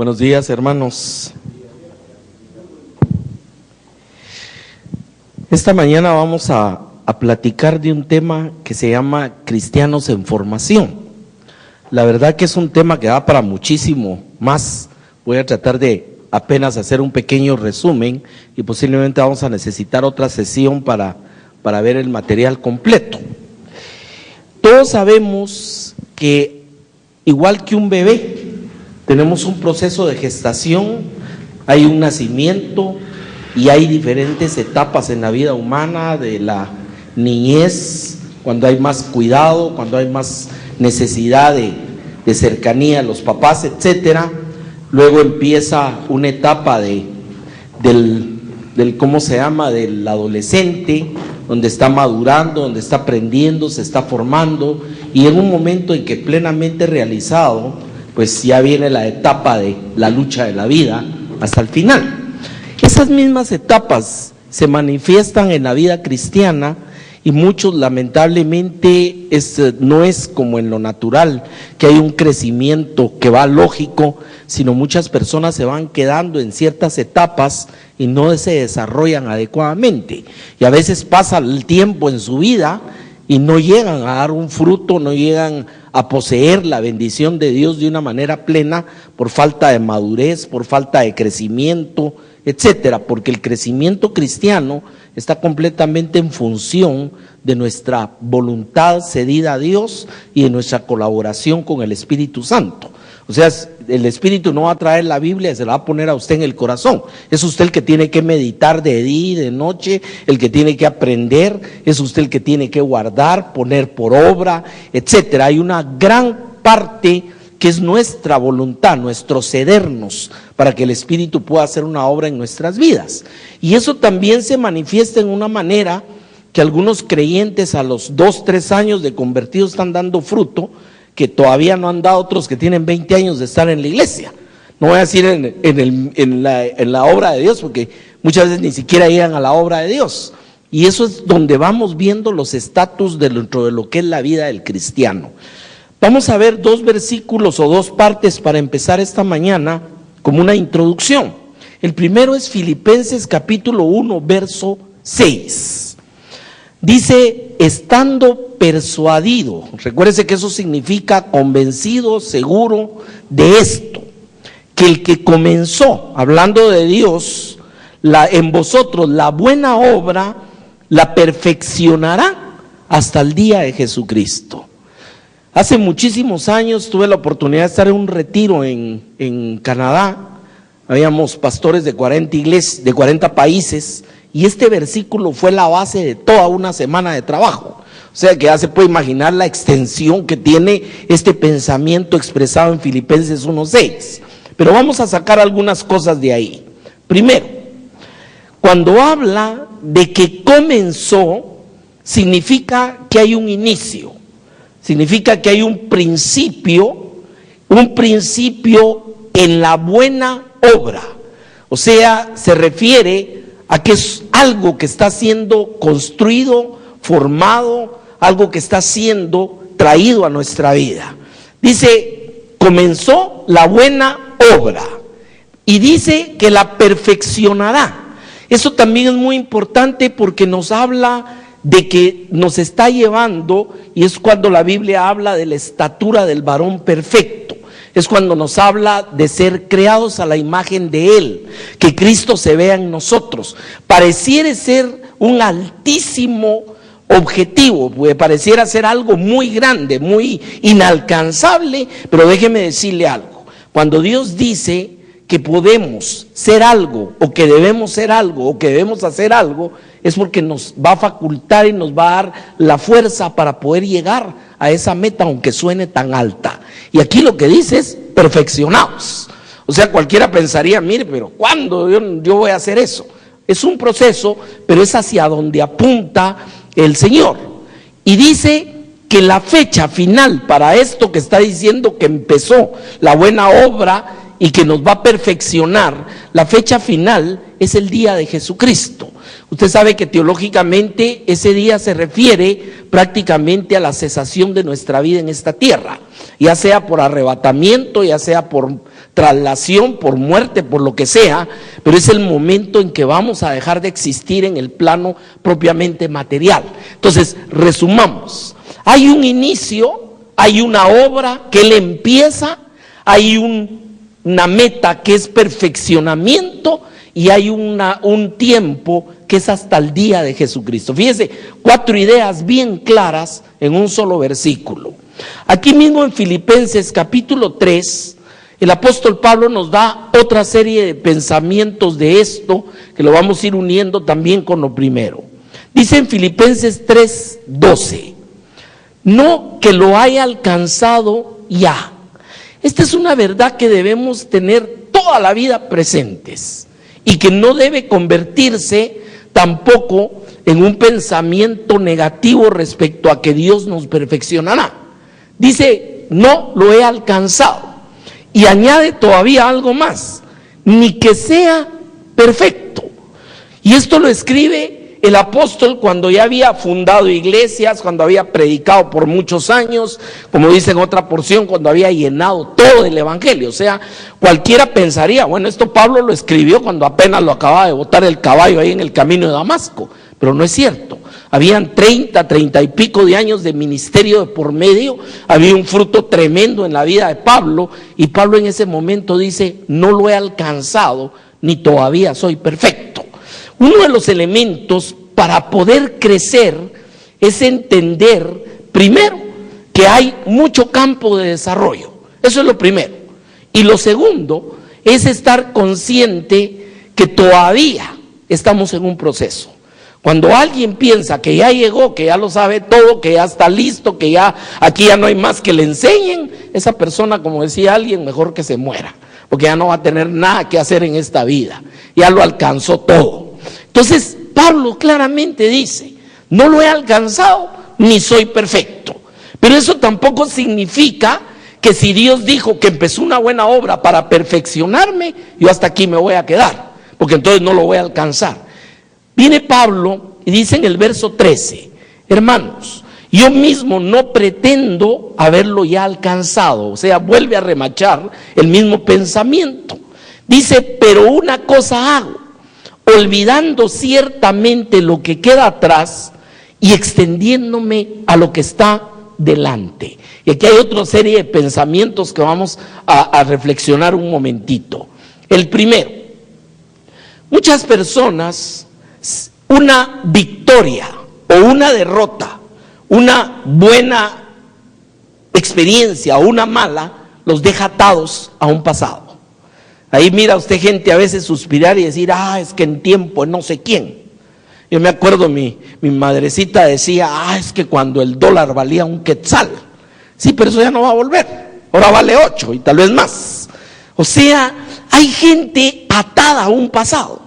Buenos días, hermanos. Esta mañana vamos a platicar de un tema que se llama Cristianos en Formación. La verdad que es un tema que da para muchísimo más. Voy a tratar de apenas hacer un pequeño resumen y posiblemente vamos a necesitar otra sesión para ver el material completo. Todos sabemos que igual que un bebé, tenemos un proceso de gestación, hay un nacimiento y hay diferentes etapas en la vida humana, de la niñez, cuando hay más cuidado, cuando hay más necesidad de cercanía a los papás, etcétera. Luego empieza una etapa del ¿cómo se llama?, del adolescente, donde está madurando, donde está aprendiendo, se está formando, y en un momento en que plenamente realizado, pues ya viene la etapa de la lucha de la vida hasta el final. Esas mismas etapas se manifiestan en la vida cristiana y muchos lamentablemente no es como en lo natural, que hay un crecimiento que va lógico, sino muchas personas se van quedando en ciertas etapas y no se desarrollan adecuadamente. Y a veces pasa el tiempo en su vida y no llegan a dar un fruto, no llegan a poseer la bendición de Dios de una manera plena por falta de madurez, por falta de crecimiento, etcétera, porque el crecimiento cristiano está completamente en función de nuestra voluntad cedida a Dios y de nuestra colaboración con el Espíritu Santo. O sea, el Espíritu no va a traer la Biblia y se la va a poner a usted en el corazón. Es usted el que tiene que meditar de día y de noche, el que tiene que aprender, es usted el que tiene que guardar, poner por obra, etcétera. Hay una gran parte que es nuestra voluntad, nuestro cedernos, para que el Espíritu pueda hacer una obra en nuestras vidas. Y eso también se manifiesta en una manera que algunos creyentes a los 2, 3 años de convertidos están dando fruto, que todavía no han dado otros que tienen 20 años de estar en la iglesia. No voy a decir en la obra de Dios, porque muchas veces ni siquiera llegan a la obra de Dios. Y eso es donde vamos viendo los estatus dentro de lo que es la vida del cristiano. Vamos a ver 2 versículos o 2 partes para empezar esta mañana como una introducción. El primero es Filipenses capítulo 1, verso 6. Dice, estando persuadido, recuérdese que eso significa convencido, seguro de esto, que el que comenzó, hablando de Dios, en vosotros la buena obra, la perfeccionará hasta el día de Jesucristo. Hace muchísimos años tuve la oportunidad de estar en un retiro en Canadá. Habíamos pastores de 40 iglesias, de 40 países, y este versículo fue la base de toda una semana de trabajo. O sea que ya se puede imaginar la extensión que tiene este pensamiento expresado en Filipenses 1:6. Pero vamos a sacar algunas cosas de ahí. Primero, cuando habla de que comenzó, significa que hay un inicio. Significa que hay un principio en la buena obra. O sea, se refiere a que es algo que está siendo construido, formado, algo que está siendo traído a nuestra vida. Dice, comenzó la buena obra y dice que la perfeccionará. Eso también es muy importante porque nos habla de que nos está llevando, y es cuando la Biblia habla de la estatura del varón perfecto. Es cuando nos habla de ser creados a la imagen de Él, que Cristo se vea en nosotros. Pareciera ser un altísimo objetivo, pareciera ser algo muy grande, muy inalcanzable, pero déjeme decirle algo. Cuando Dios dice que podemos ser algo, o que debemos ser algo, o que debemos hacer algo, es porque nos va a facultar y nos va a dar la fuerza para poder llegar a esa meta, aunque suene tan alta. Y aquí lo que dice es perfeccionados. O sea, cualquiera pensaría, mire, pero ¿cuándo yo voy a hacer eso? Es un proceso, pero es hacia donde apunta el Señor. Y dice que la fecha final para esto que está diciendo que empezó la buena obra y que nos va a perfeccionar, la fecha final es el día de Jesucristo. Usted sabe que teológicamente ese día se refiere prácticamente a la cesación de nuestra vida en esta tierra, ya sea por arrebatamiento, ya sea por traslación, por muerte, por lo que sea, pero es el momento en que vamos a dejar de existir en el plano propiamente material. Entonces, resumamos, hay un inicio, hay una obra que Él empieza, hay una meta que es perfeccionamiento y hay un tiempo que es hasta el día de Jesucristo. Fíjese, 4 ideas bien claras en un solo versículo. Aquí mismo en Filipenses capítulo 3, el apóstol Pablo nos da otra serie de pensamientos de esto, que lo vamos a ir uniendo también con lo primero. Dice en Filipenses 3:12, no que lo haya alcanzado ya. Esta es una verdad que debemos tener toda la vida presentes y que no debe convertirse tampoco en un pensamiento negativo respecto a que Dios nos perfeccionará. Dice, no lo he alcanzado. Y añade todavía algo más, ni que sea perfecto. Y esto lo escribe el apóstol cuando ya había fundado iglesias, cuando había predicado por muchos años, como dice en otra porción, cuando había llenado todo el evangelio. O sea, cualquiera pensaría, bueno, esto Pablo lo escribió cuando apenas lo acababa de botar el caballo ahí en el camino de Damasco, pero no es cierto. Habían 30 y pico de años de ministerio de por medio, había un fruto tremendo en la vida de Pablo, y Pablo en ese momento dice, no lo he alcanzado, ni todavía soy perfecto. Uno de los elementos para poder crecer es entender, primero, que hay mucho campo de desarrollo. Eso es lo primero. Y lo segundo es estar consciente que todavía estamos en un proceso. Cuando alguien piensa que ya llegó, que ya lo sabe todo, que ya está listo, que ya aquí ya no hay más que le enseñen, esa persona, como decía alguien, mejor que se muera, porque ya no va a tener nada que hacer en esta vida, ya lo alcanzó todo. Entonces Pablo claramente dice, no lo he alcanzado ni soy perfecto, pero eso tampoco significa que si Dios dijo que empezó una buena obra para perfeccionarme, yo hasta aquí me voy a quedar, porque entonces no lo voy a alcanzar. Viene Pablo y dice en el verso 13, hermanos, yo mismo no pretendo haberlo ya alcanzado. O sea, vuelve a remachar el mismo pensamiento. Dice, pero una cosa hago, olvidando ciertamente lo que queda atrás y extendiéndome a lo que está delante. Y aquí hay otra serie de pensamientos que vamos a reflexionar un momentito. El primero, muchas personas, una victoria o una derrota, una buena experiencia o una mala, los deja atados a un pasado. Ahí mira usted gente a veces suspirar y decir, es que en tiempo no sé quién. Yo me acuerdo, mi madrecita decía, es que cuando el dólar valía un quetzal. Sí, pero eso ya no va a volver, ahora vale 8 y tal vez más. O sea, hay gente atada a un pasado.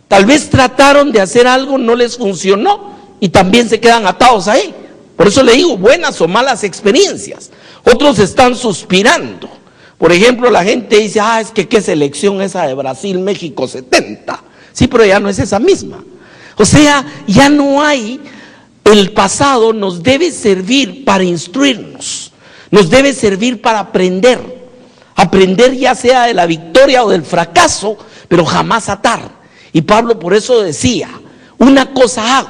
Tal vez trataron de hacer algo, no les funcionó y también se quedan atados ahí. Por eso le digo, buenas o malas experiencias. Otros están suspirando. Por ejemplo, la gente dice, es que qué selección esa de Brasil, México 70. Sí, pero ya no es esa misma. O sea, ya no hay, el pasado nos debe servir para instruirnos, nos debe servir para aprender ya sea de la victoria o del fracaso, pero jamás atar. Y Pablo por eso decía, una cosa hago,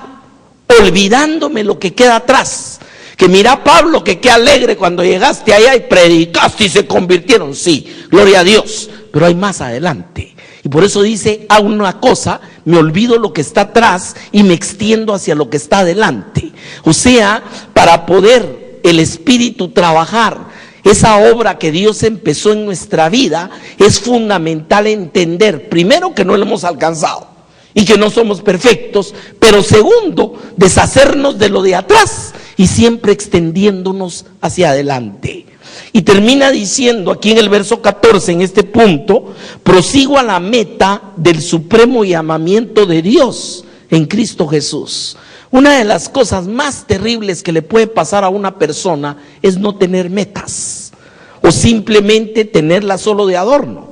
olvidándome lo que queda atrás. Que mira Pablo, que qué alegre cuando llegaste allá y predicaste y se convirtieron. Sí, gloria a Dios, pero hay más adelante. Y por eso dice, hago una cosa, me olvido lo que está atrás y me extiendo hacia lo que está adelante. O sea, para poder el Espíritu trabajar esa obra que Dios empezó en nuestra vida, es fundamental entender, primero, que no lo hemos alcanzado y que no somos perfectos, pero segundo, deshacernos de lo de atrás y siempre extendiéndonos hacia adelante. Y termina diciendo aquí en el verso 14, en este punto, prosigo a la meta del supremo llamamiento de Dios en Cristo Jesús. Una de las cosas más terribles que le puede pasar a una persona es no tener metas o simplemente tenerlas solo de adorno.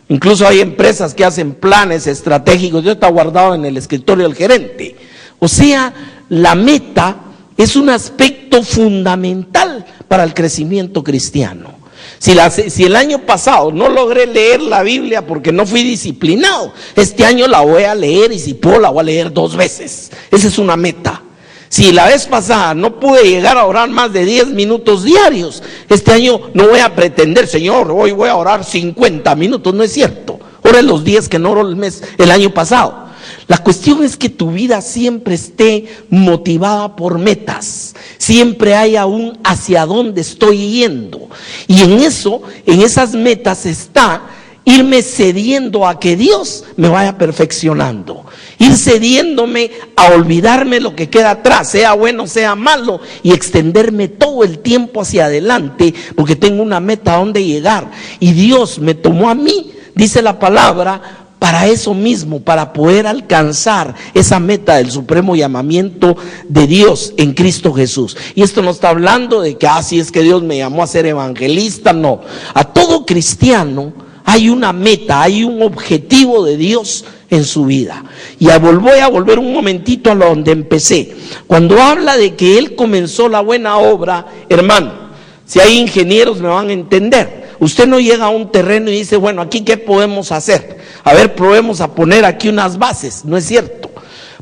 Incluso hay empresas que hacen planes estratégicos, yo está guardado en el escritorio del gerente. O sea, la meta es un aspecto fundamental para el crecimiento cristiano. Si el año pasado no logré leer la Biblia porque no fui disciplinado, este año la voy a leer, y si puedo la voy a leer 2 veces. Esa es una meta. Si la vez pasada no pude llegar a orar más de 10 minutos diarios, este año no voy a pretender, Señor, hoy voy a orar 50 minutos. No es cierto. Ore los 10 que no oró el año pasado. La cuestión es que tu vida siempre esté motivada por metas, siempre haya un hacia dónde estoy yendo, y en esas metas está irme cediendo a que Dios me vaya perfeccionando, ir cediéndome a olvidarme lo que queda atrás, sea bueno, sea malo, y extenderme todo el tiempo hacia adelante, porque tengo una meta a dónde llegar, y Dios me tomó a mí, dice la palabra, para eso mismo, para poder alcanzar esa meta del supremo llamamiento de Dios en Cristo Jesús. Y esto no está hablando de que, si es que Dios me llamó a ser evangelista, no. A todo cristiano hay una meta, hay un objetivo de Dios en su vida. Y voy a volver un momentito a donde empecé. Cuando habla de que Él comenzó la buena obra, hermano, si hay ingenieros me van a entender. Usted no llega a un terreno y dice, bueno, aquí ¿qué podemos hacer? A ver, probemos a poner aquí unas bases. No es cierto.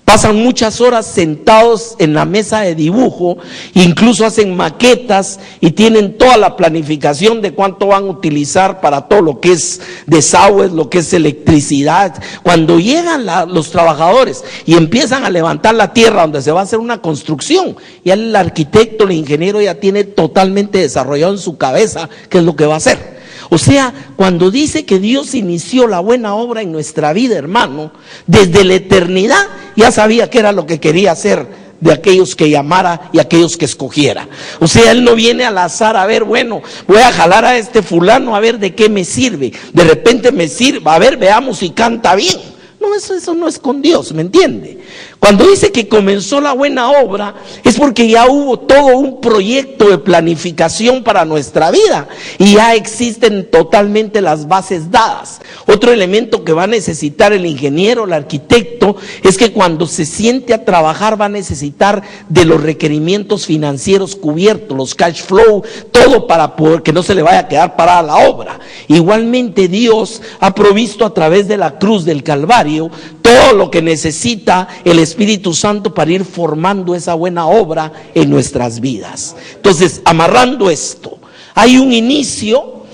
Pasan muchas horas sentados en la mesa de dibujo, incluso hacen maquetas y tienen toda la planificación de cuánto van a utilizar para todo lo que es desagües, lo que es electricidad. Cuando llegan los trabajadores y empiezan a levantar la tierra donde se va a hacer una construcción, ya el arquitecto, el ingeniero ya tiene totalmente desarrollado en su cabeza qué es lo que va a hacer. O sea, cuando dice que Dios inició la buena obra en nuestra vida, hermano, desde la eternidad ya sabía que era lo que quería hacer de aquellos que llamara y aquellos que escogiera. O sea, Él no viene al azar a ver, bueno, voy a jalar a este fulano a ver de qué me sirve. De repente me sirve, a ver, veamos si canta bien. No, eso no es con Dios, ¿me entiende? Cuando dice que comenzó la buena obra, es porque ya hubo todo un proyecto de planificación para nuestra vida y ya existen totalmente las bases dadas. Otro elemento que va a necesitar el ingeniero, el arquitecto, es que cuando se siente a trabajar va a necesitar de los requerimientos financieros cubiertos, los cash flow, todo para poder que no se le vaya a quedar parada la obra. Igualmente Dios ha provisto a través de la cruz del Calvario todo lo que necesita el Espíritu Santo para ir formando esa buena obra en nuestras vidas. Entonces, amarrando esto, hay un inicio,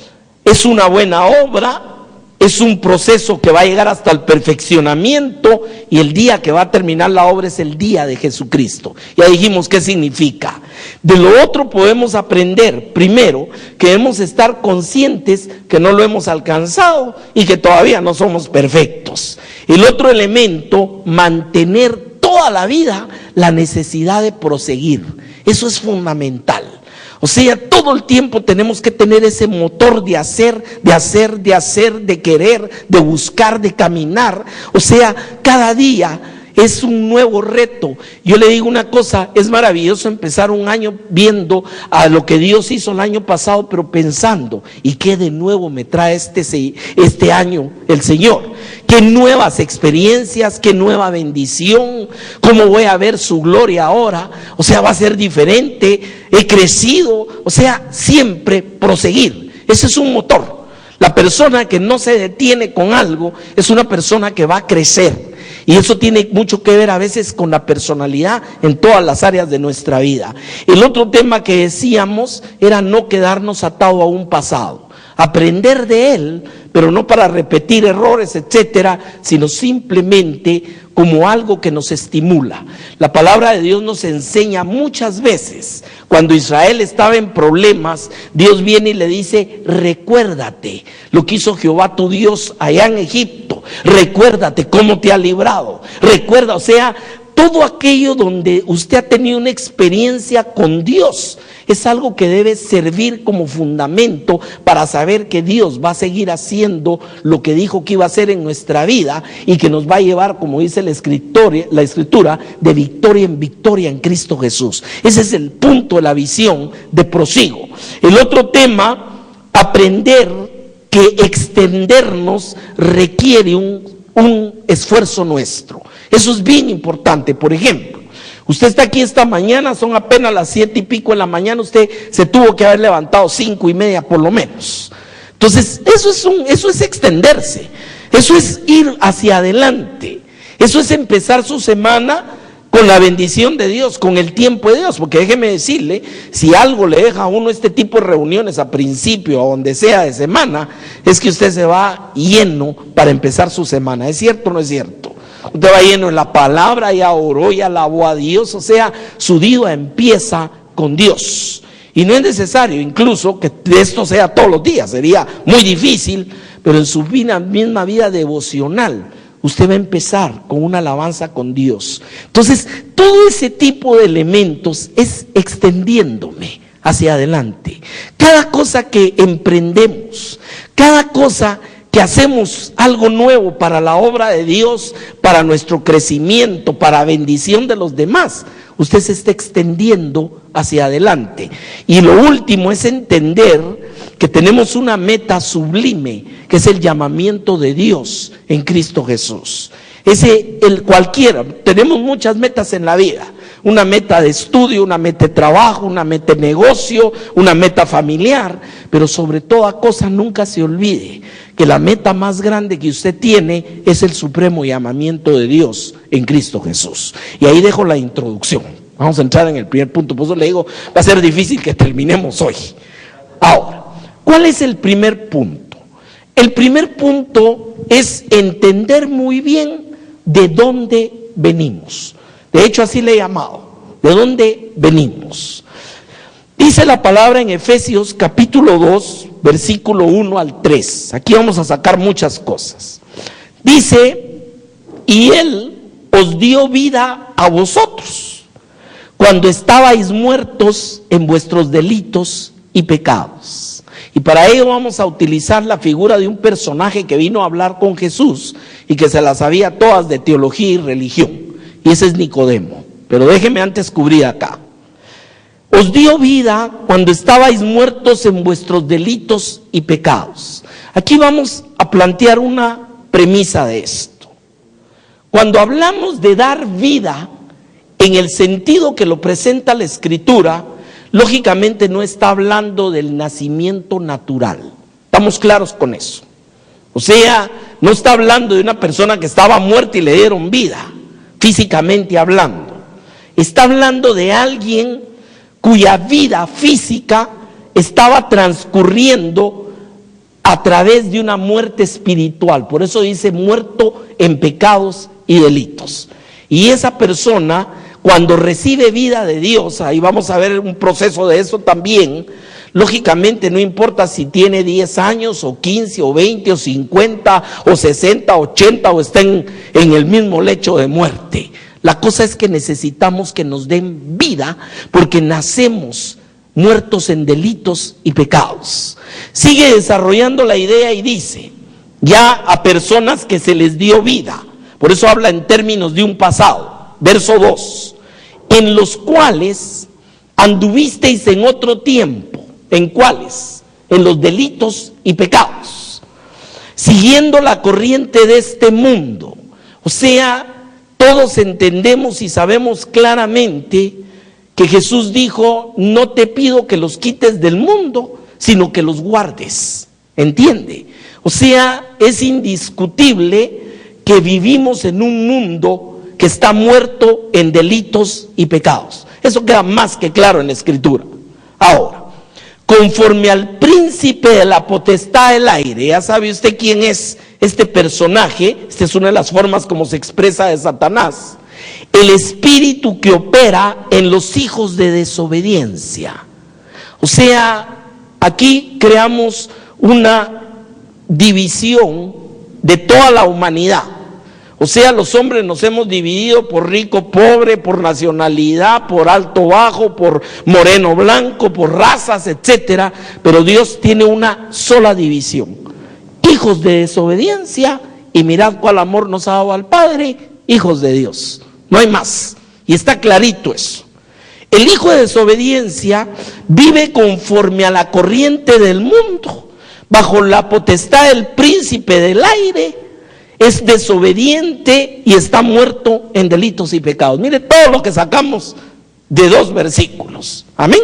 es una buena obra, es un proceso que va a llegar hasta el perfeccionamiento, y el día que va a terminar la obra es el día de Jesucristo. Ya dijimos qué significa. De lo otro podemos aprender, primero, que debemos estar conscientes que no lo hemos alcanzado y que todavía no somos perfectos. El otro elemento, mantener toda la vida la necesidad de proseguir. Eso es fundamental. O sea, todo el tiempo tenemos que tener ese motor de hacer, de querer, de buscar, de caminar. O sea, cada día es un nuevo reto. Yo le digo una cosa, es maravilloso empezar un año viendo a lo que Dios hizo el año pasado, pero pensando, ¿y qué de nuevo me trae este año el Señor? ¿Qué nuevas experiencias, qué nueva bendición? ¿Cómo voy a ver su gloria ahora? O sea, va a ser diferente, he crecido, o sea, siempre proseguir. Ese es un motor. La persona que no se detiene con algo es una persona que va a crecer. Y eso tiene mucho que ver a veces con la personalidad en todas las áreas de nuestra vida. El otro tema que decíamos era no quedarnos atados a un pasado. Aprender de él, pero no para repetir errores, etcétera, sino simplemente como algo que nos estimula. La palabra de Dios nos enseña muchas veces, cuando Israel estaba en problemas, Dios viene y le dice, recuérdate lo que hizo Jehová tu Dios allá en Egipto, recuérdate cómo te ha librado, recuerda, o sea, todo aquello donde usted ha tenido una experiencia con Dios es algo que debe servir como fundamento para saber que Dios va a seguir haciendo lo que dijo que iba a hacer en nuestra vida y que nos va a llevar, como dice la escritura, de victoria en victoria en Cristo Jesús. Ese es el punto de la visión de prosigo. El otro tema, aprender que extendernos requiere un esfuerzo nuestro. Eso es bien importante. Por ejemplo, usted está aquí esta mañana, son apenas las 7 y pico de la mañana, usted se tuvo que haber levantado 5:30 por lo menos. Entonces, eso es extenderse, eso es ir hacia adelante, eso es empezar su semana con la bendición de Dios, con el tiempo de Dios, porque déjeme decirle, si algo le deja a uno este tipo de reuniones a principio, a donde sea de semana, es que usted se va lleno para empezar su semana. ¿Es cierto o no es cierto? Usted va lleno en la palabra, ya oró, ya alabó a Dios, o sea, su día empieza con Dios. Y no es necesario incluso que esto sea todos los días, sería muy difícil, pero en su misma vida devocional, usted va a empezar con una alabanza con Dios. Entonces, todo ese tipo de elementos es extendiéndome hacia adelante. Cada cosa que emprendemos, cada cosa que hacemos algo nuevo para la obra de Dios, para nuestro crecimiento, para bendición de los demás, usted se está extendiendo hacia adelante. Y lo último es entender que tenemos una meta sublime, que es el llamamiento de Dios en Cristo Jesús. Cualquiera, tenemos muchas metas en la vida, una meta de estudio, una meta de trabajo, una meta de negocio, una meta familiar, pero sobre toda cosa nunca se olvide que la meta más grande que usted tiene es el supremo llamamiento de Dios en Cristo Jesús. Y ahí dejo la introducción. Vamos a entrar en el primer punto, por eso le digo, va a ser difícil que terminemos hoy. Ahora, ¿cuál es el primer punto? El primer punto es entender muy bien de dónde venimos. De hecho, así le he llamado, ¿de dónde venimos? Dice la palabra en Efesios capítulo 2, versículo 1 al 3. Aquí vamos a sacar muchas cosas. Dice, y Él os dio vida a vosotros, cuando estabais muertos en vuestros delitos y pecados. Y para ello vamos a utilizar la figura de un personaje que vino a hablar con Jesús y que se las sabía todas de teología y religión. Y ese es Nicodemo. Pero déjeme antes cubrir acá. Os dio vida cuando estabais muertos en vuestros delitos y pecados. Aquí vamos a plantear una premisa de esto. Cuando hablamos de dar vida en el sentido que lo presenta la Escritura, lógicamente no está hablando del nacimiento natural. Estamos claros con eso. O sea, no está hablando de una persona que estaba muerta y le dieron vida, físicamente hablando. Está hablando de alguien cuya vida física estaba transcurriendo a través de una muerte espiritual. Por eso dice muerto en pecados y delitos. Y esa persona, cuando recibe vida de Dios, ahí vamos a ver un proceso de eso también, lógicamente no importa si tiene 10 años o 15 o 20 o 50 o 60, 80 o estén en el mismo lecho de muerte. La cosa es que necesitamos que nos den vida porque nacemos muertos en delitos y pecados. Sigue desarrollando la idea y dice, ya a personas que se les dio vida, por eso habla en términos de un pasado, verso 2, en los cuales anduvisteis en otro tiempo. ¿En cuáles? En los delitos y pecados, siguiendo la corriente de este mundo. O sea, todos entendemos y sabemos claramente que Jesús dijo, no te pido que los quites del mundo, sino que los guardes. ¿Entiende? O sea, es indiscutible que vivimos en un mundo que está muerto en delitos y pecados. Eso queda más que claro en la Escritura. Ahora, conforme al príncipe de la potestad del aire, ya sabe usted quién es este personaje. Esta es una de las formas como se expresa de Satanás. El espíritu que opera en los hijos de desobediencia. O sea, aquí creamos una división de toda la humanidad. O sea, los hombres nos hemos dividido por rico, pobre, por nacionalidad, por alto, bajo, por moreno, blanco, por razas, etcétera. Pero Dios tiene una sola división: hijos de desobediencia, y mirad cuál amor nos ha dado al Padre, hijos de Dios. No hay más. Y está clarito eso. El hijo de desobediencia vive conforme a la corriente del mundo, bajo la potestad del príncipe del aire, es desobediente y está muerto en delitos y pecados. Mire todo lo que sacamos de 2 versículos. Amén.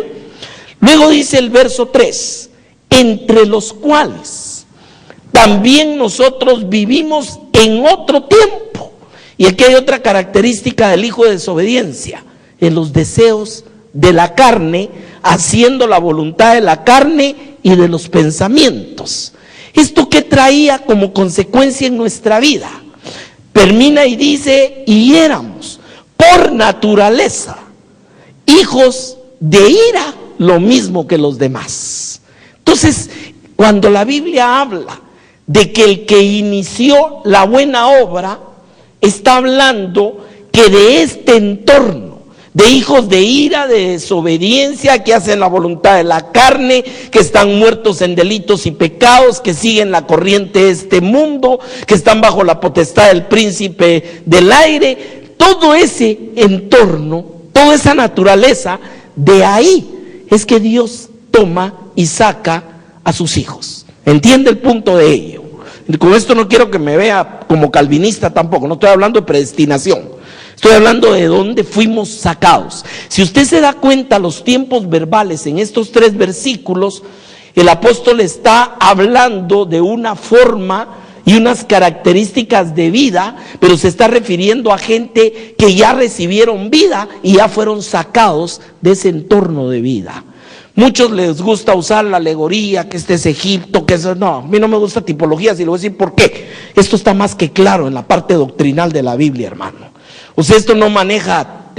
Luego dice el verso 3, entre los cuales también nosotros vivimos en otro tiempo. Y aquí hay otra característica del hijo de desobediencia: en los deseos de la carne, haciendo la voluntad de la carne y de los pensamientos. ¿Esto qué traía como consecuencia en nuestra vida? Termina y dice, y éramos por naturaleza hijos de ira, lo mismo que los demás. Entonces, cuando la Biblia habla de que el que inició la buena obra, está hablando que de este entorno de hijos de ira, de desobediencia, que hacen la voluntad de la carne, que están muertos en delitos y pecados, que siguen la corriente de este mundo, que están bajo la potestad del príncipe del aire, todo ese entorno, toda esa naturaleza, de ahí es que Dios toma y saca a sus hijos. ¿Entiende el punto de ello? Con esto no quiero que me vea como calvinista tampoco, no estoy hablando de predestinación. Estoy hablando de dónde fuimos sacados. Si usted se da cuenta, los tiempos verbales en estos 3 versículos, el apóstol está hablando de una forma y unas características de vida, pero se está refiriendo a gente que ya recibieron vida y ya fueron sacados de ese entorno de vida. Muchos les gusta usar la alegoría, que este es Egipto, que eso no, a mí no me gusta tipologías y le voy a decir por qué. Esto está más que claro en la parte doctrinal de la Biblia, hermano. Usted esto no maneja,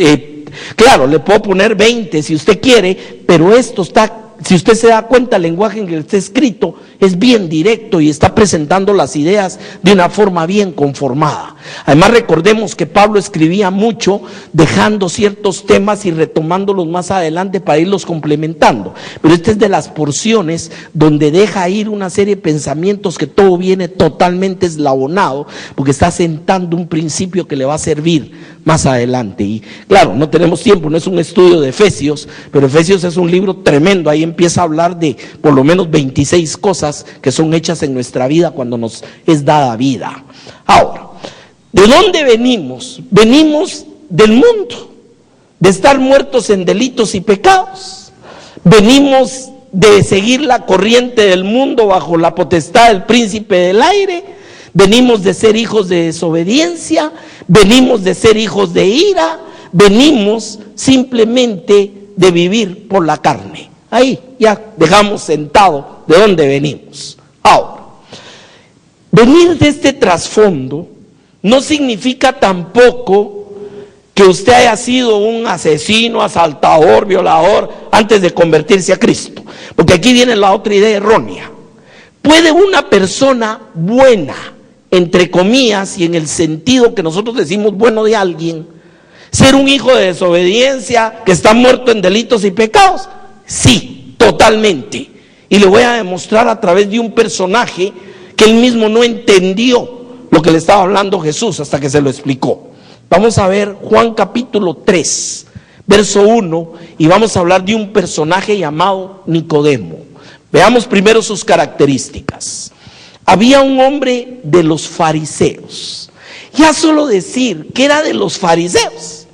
claro, le puedo poner 20 si usted quiere, pero esto está, si usted se da cuenta, el lenguaje en que está escrito es bien directo y está presentando las ideas de una forma bien conformada. Además, recordemos que Pablo escribía mucho dejando ciertos temas y retomándolos más adelante para irlos complementando, pero esta es de las porciones donde deja ir una serie de pensamientos que todo viene totalmente eslabonado, porque está sentando un principio que le va a servir más adelante. Y claro, no tenemos tiempo, no es un estudio de Efesios, pero Efesios es un libro tremendo. Ahí empieza a hablar de por lo menos 26 cosas que son hechas en nuestra vida cuando nos es dada vida. Ahora, ¿de dónde venimos? Venimos del mundo, de estar muertos en delitos y pecados. Venimos de seguir la corriente del mundo bajo la potestad del príncipe del aire. Venimos de ser hijos de desobediencia, venimos de ser hijos de ira, venimos simplemente de vivir por la carne. Ahí ya dejamos sentado de dónde venimos. Ahora, venir de este trasfondo no significa tampoco que usted haya sido un asesino, asaltador, violador antes de convertirse a Cristo, porque aquí viene la otra idea errónea. ¿Puede una persona buena, entre comillas, y en el sentido que nosotros decimos bueno de alguien, ser un hijo de desobediencia que está muerto en delitos y pecados? Sí, totalmente. Y le voy a demostrar a través de un personaje que él mismo no entendió lo que le estaba hablando Jesús hasta que se lo explicó. Vamos a ver Juan capítulo 3, verso 1, y vamos a hablar de un personaje llamado Nicodemo. Veamos primero sus características. Había un hombre de los fariseos. Ya solo decir que era de los fariseos,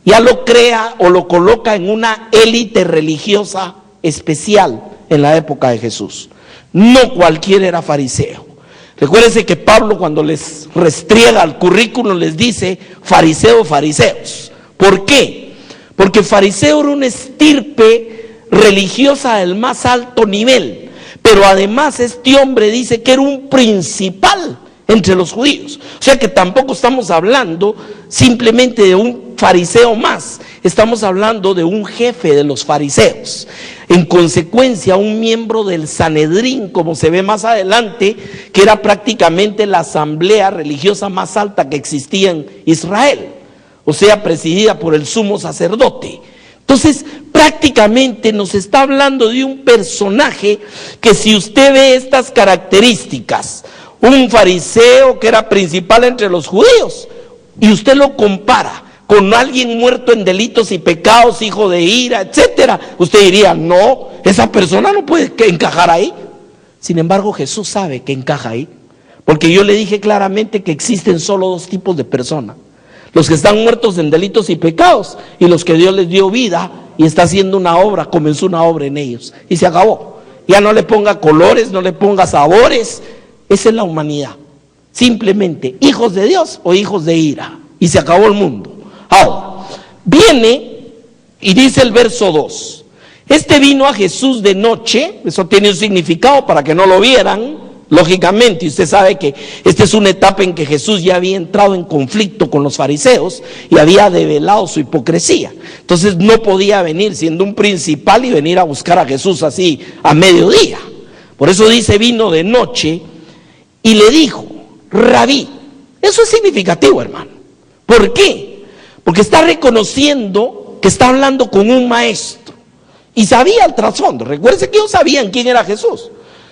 ya lo crea o lo coloca en una élite religiosa especial en la época de Jesús. No cualquiera era fariseo. Recuérdense que Pablo, cuando les restriega el currículum, les dice fariseo, fariseos. ¿Por qué? Porque fariseo era una estirpe religiosa del más alto nivel, pero además este hombre dice que era un principal entre los judíos. O sea que tampoco estamos hablando simplemente de un fariseo más, estamos hablando de un jefe de los fariseos. En consecuencia, un miembro del Sanedrín, como se ve más adelante, que era prácticamente la asamblea religiosa más alta que existía en Israel, o sea, presidida por el sumo sacerdote. Entonces, prácticamente nos está hablando de un personaje que, si usted ve estas características, un fariseo que era principal entre los judíos, y usted lo compara con alguien muerto en delitos y pecados, hijo de ira, etcétera, usted diría, no, esa persona no puede encajar ahí. Sin embargo, Jesús sabe que encaja ahí, porque yo le dije claramente que existen solo dos tipos de personas: los que están muertos en delitos y pecados, y los que Dios les dio vida y está haciendo una obra, comenzó una obra en ellos, y se acabó. Ya no le ponga colores, no le ponga sabores. Esa es la humanidad, simplemente hijos de Dios o hijos de ira, y se acabó el mundo. Ahora, viene y dice el verso 2, este vino a Jesús de noche. Eso tiene un significado para que no lo vieran, lógicamente, y usted sabe que esta es una etapa en que Jesús ya había entrado en conflicto con los fariseos y había develado su hipocresía. Entonces no podía venir siendo un principal y venir a buscar a Jesús así a mediodía. Por eso dice vino de noche y le dijo, Rabí. Eso es significativo, hermano. ¿Por qué? Porque está reconociendo que está hablando con un maestro y sabía el trasfondo. Recuérdense que ellos sabían quién era Jesús.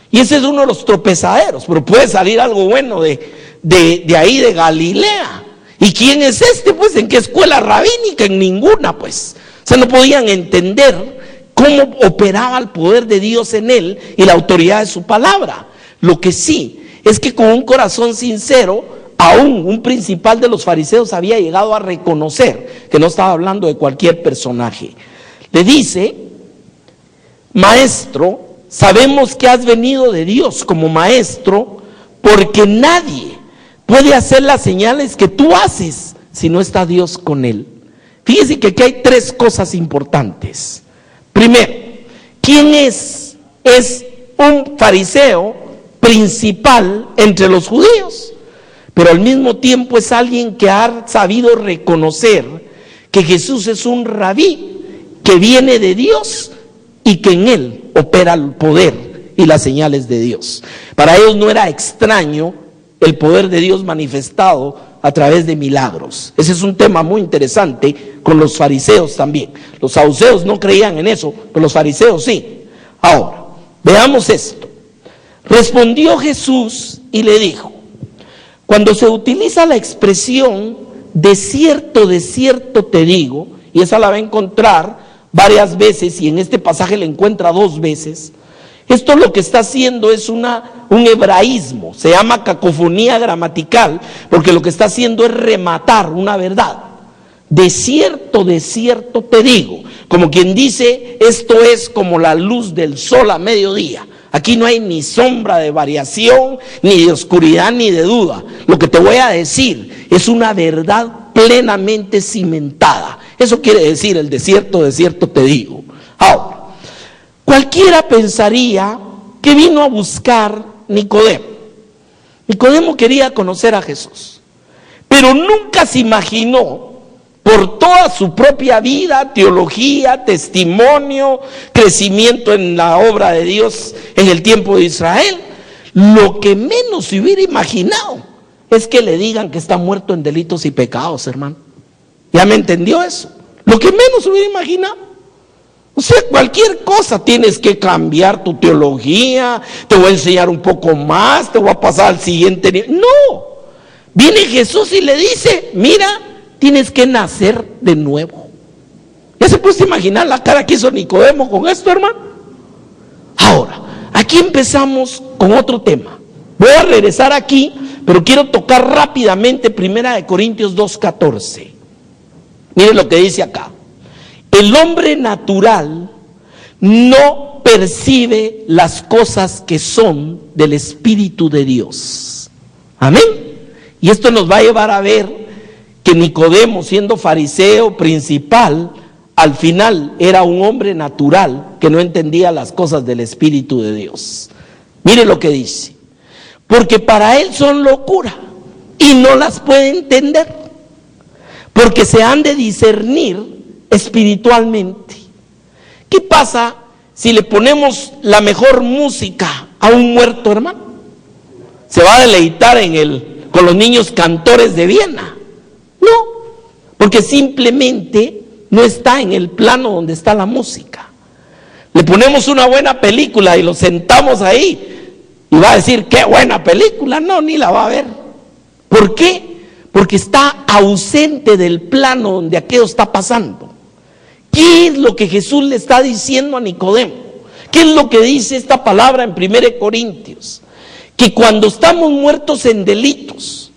Y ese es uno de los tropezaderos, pero puede salir algo bueno de ahí de Galilea. ¿Y quién es este? Pues, ¿en qué escuela rabínica? En ninguna, pues. O sea, no podían entender cómo operaba el poder de Dios en él y la autoridad de su palabra. Lo que sí es que con un corazón sincero, aún un principal de los fariseos había llegado a reconocer que no estaba hablando de cualquier personaje. Le dice, maestro, sabemos que has venido de Dios como maestro, porque nadie puede hacer las señales que tú haces si no está Dios con él. Fíjese que aquí hay tres cosas importantes. Primero, ¿quién es? Es un fariseo principal entre los judíos, pero al mismo tiempo es alguien que ha sabido reconocer que Jesús es un rabí que viene de Dios y que en él opera el poder y las señales de Dios. Para ellos no era extraño el poder de Dios manifestado a través de milagros. Ese es un tema muy interesante con los fariseos también. Los saduceos no creían en eso, pero los fariseos sí. Ahora, veamos esto. Respondió Jesús y le dijo, cuando se utiliza la expresión de cierto te digo, y esa la va a encontrar varias veces, y en este pasaje la encuentra 2 veces, esto lo que está haciendo es un hebraísmo, se llama cacofonía gramatical, porque lo que está haciendo es rematar una verdad. De cierto te digo, como quien dice, esto es como la luz del sol a mediodía. Aquí no hay ni sombra de variación, ni de oscuridad, ni de duda. Lo que te voy a decir es una verdad plenamente cimentada. Eso quiere decir el de cierto te digo. Ahora, cualquiera pensaría que vino a buscar Nicodemo. Nicodemo quería conocer a Jesús, pero nunca se imaginó, por toda su propia vida, teología, testimonio, crecimiento en la obra de Dios en el tiempo de Israel, lo que menos se hubiera imaginado es que le digan que está muerto en delitos y pecados, hermano. ¿Ya me entendió eso? Lo que menos se hubiera imaginado. O sea, cualquier cosa tienes que cambiar tu teología, te voy a enseñar un poco más, te voy a pasar al siguiente nivel. No, viene Jesús y le dice, mira, tienes que nacer de nuevo. ¿Ya se puede imaginar la cara que hizo Nicodemo con esto, hermano? Ahora, aquí empezamos con otro tema. Voy a regresar aquí, pero quiero tocar rápidamente 1 Corintios 2:14. Miren lo que dice acá. El hombre natural no percibe las cosas que son del Espíritu de Dios. Amén. Y esto nos va a llevar a ver que Nicodemo, siendo fariseo principal, al final era un hombre natural que no entendía las cosas del Espíritu de Dios. Mire lo que dice, porque para él son locura y no las puede entender, porque se han de discernir espiritualmente. ¿Qué pasa si le ponemos la mejor música a un muerto, hermano? Se va a deleitar con los niños cantores de Viena. No, porque simplemente no está en el plano donde está la música. Le ponemos una buena película y lo sentamos ahí y va a decir, qué buena película. No, ni la va a ver. ¿Por qué? Porque está ausente del plano donde aquello está pasando. ¿Qué es lo que Jesús le está diciendo a Nicodemo? ¿Qué es lo que dice esta palabra en 1 Corintios? Que cuando estamos muertos en delitos,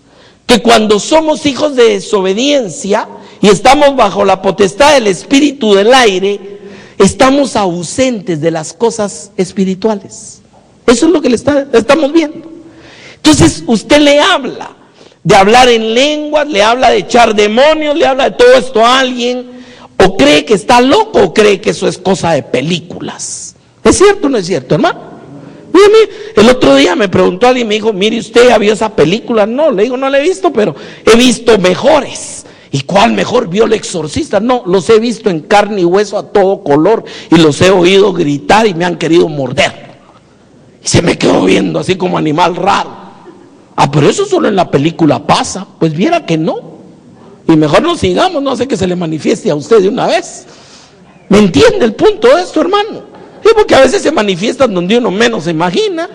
que cuando somos hijos de desobediencia y estamos bajo la potestad del espíritu del aire, estamos ausentes de las cosas espirituales. Eso es lo que estamos viendo. Entonces usted le habla de hablar en lenguas, le habla de echar demonios, le habla de todo esto a alguien, o cree que está loco o cree que eso es cosa de películas. ¿Es cierto o no es cierto, hermano? Mire, el otro día me preguntó alguien y me dijo, mire, ¿usted ya vio esa película? No, le digo, no la he visto, pero he visto mejores. ¿Y cuál mejor? ¿Vio El Exorcista? No, los he visto en carne y hueso a todo color y los he oído gritar y me han querido morder. Y se me quedó viendo así como animal raro. Ah, pero eso solo en la película pasa. Pues viera que no. Y mejor no sigamos, no hace que se le manifieste a usted de una vez. ¿Me entiende el punto de esto, hermano? Sí, porque a veces se manifiestan donde uno menos se imagina.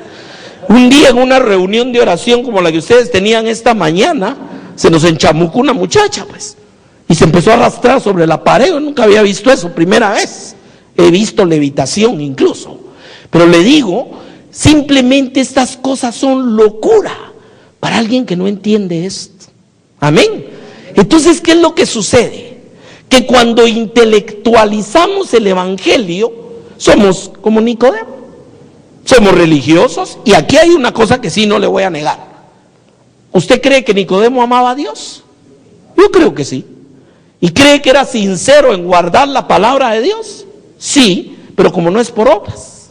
Un día en una reunión de oración como la que ustedes tenían esta mañana, se nos enchamucó una muchacha, pues. Y se empezó a arrastrar sobre la pared. Yo nunca había visto eso, primera vez. He visto levitación incluso. Pero le digo, simplemente estas cosas son locura para alguien que no entiende esto. Amén. Entonces, ¿qué es lo que sucede? Que cuando intelectualizamos el evangelio, somos como Nicodemo. Somos religiosos, y aquí hay una cosa que sí no le voy a negar. ¿Usted cree que Nicodemo amaba a Dios? Yo creo que sí. ¿Y cree que era sincero en guardar la palabra de Dios? Sí, pero como no es por obras.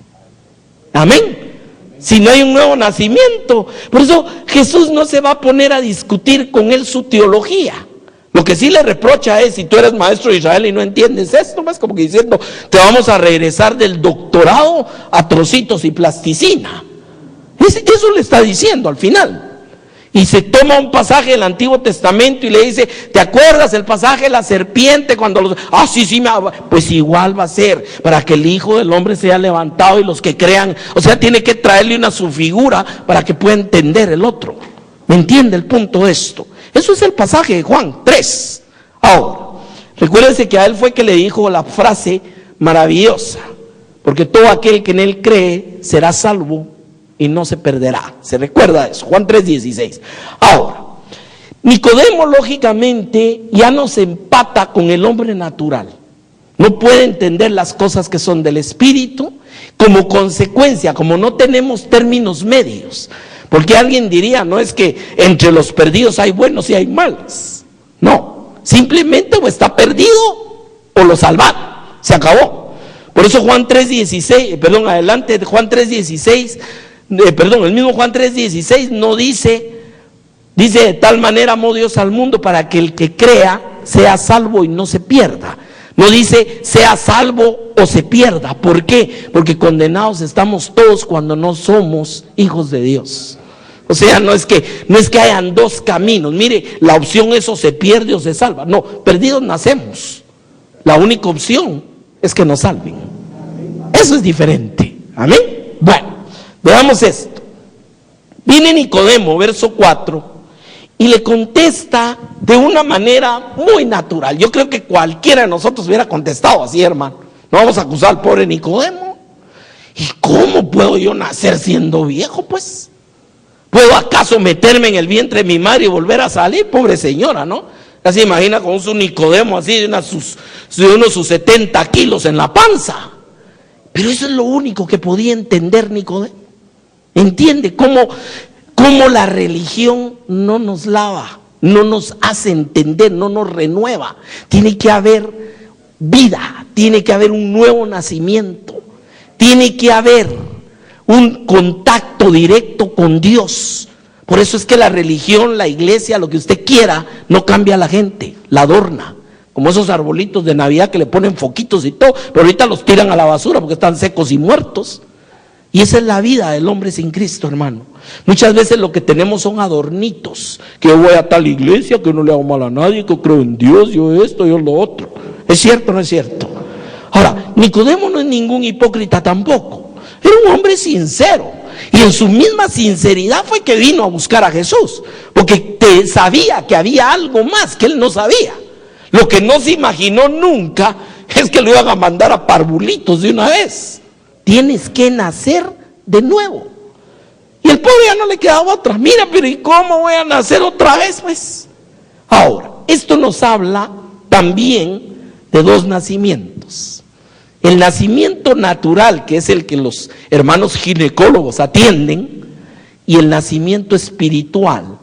Amén. Si no hay un nuevo nacimiento. Por eso Jesús no se va a poner a discutir con él su teología. Lo que sí le reprocha es, si tú eres maestro de Israel y no entiendes esto, más como que diciendo, te vamos a regresar del doctorado a trocitos y plasticina. Eso le está diciendo al final. Y se toma un pasaje del Antiguo Testamento y le dice, ¿te acuerdas el pasaje de la serpiente cuando los... Ah, sí, pues igual va a ser, para que el Hijo del Hombre sea levantado y los que crean, o sea, tiene que traerle una su figura para que pueda entender el otro. ¿Me entiende el punto de esto? Eso es el pasaje de Juan 3. Ahora, recuérdense que a él fue que le dijo la frase maravillosa, porque todo aquel que en él cree será salvo y no se perderá. ¿Se recuerda eso? Juan 3:16. Ahora, Nicodemo lógicamente ya no se empata con el hombre natural. No puede entender las cosas que son del espíritu. Como consecuencia, como no tenemos términos medios, porque alguien diría, no es que entre los perdidos hay buenos y hay malos. No, simplemente o está perdido o lo salvaron. Se acabó. Por eso Juan 3:16, adelante Juan 3:16, el mismo Juan 3:16 no dice de tal manera amó Dios al mundo para que el que crea sea salvo y no se pierda. No dice sea salvo o se pierda. ¿Por qué? Porque condenados estamos todos cuando no somos hijos de Dios. O sea, no es que hayan dos caminos. Mire, la opción es o se pierde o se salva. No, perdidos nacemos. La única opción es que nos salven. Eso es diferente. Amén. Bueno, veamos esto. Viene Nicodemo, verso 4, y le contesta de una manera muy natural. Yo creo que cualquiera de nosotros hubiera contestado así, hermano. No vamos a acusar al pobre Nicodemo. ¿Y cómo puedo yo nacer siendo viejo, pues? ¿Puedo acaso meterme en el vientre de mi madre y volver a salir? Pobre señora, ¿no? Ya se imagina con un Nicodemo así de unos sus 70 kilos en la panza. Pero eso es lo único que podía entender Nicodemo. ¿Entiende cómo la religión no nos lava, no nos hace entender, no nos renueva? Tiene que haber vida, tiene que haber un nuevo nacimiento, tiene que haber un contacto directo con Dios. Por eso es que la religión, la iglesia, lo que usted quiera, no cambia a la gente, la adorna. Como esos arbolitos de Navidad que le ponen foquitos y todo, pero ahorita los tiran a la basura porque están secos y muertos. Y esa es la vida del hombre sin Cristo, hermano. Muchas veces lo que tenemos son adornitos, que yo voy a tal iglesia, que no le hago mal a nadie, que creo en Dios, yo esto, yo lo otro. ¿Es cierto o no es cierto? Ahora, Nicodemo no es ningún hipócrita tampoco. Era un hombre sincero. Y en su misma sinceridad fue que vino a buscar a Jesús. Porque sabía que había algo más que él no sabía. Lo que no se imaginó nunca es que lo iban a mandar a parvulitos de una vez. tienes que nacer de nuevo. Y el pobre ya no le quedaba otra. Mira, pero ¿y cómo voy a nacer otra vez, pues? Ahora, esto nos habla también de dos nacimientos. El nacimiento natural, que es el que los hermanos ginecólogos atienden, y el nacimiento espiritual,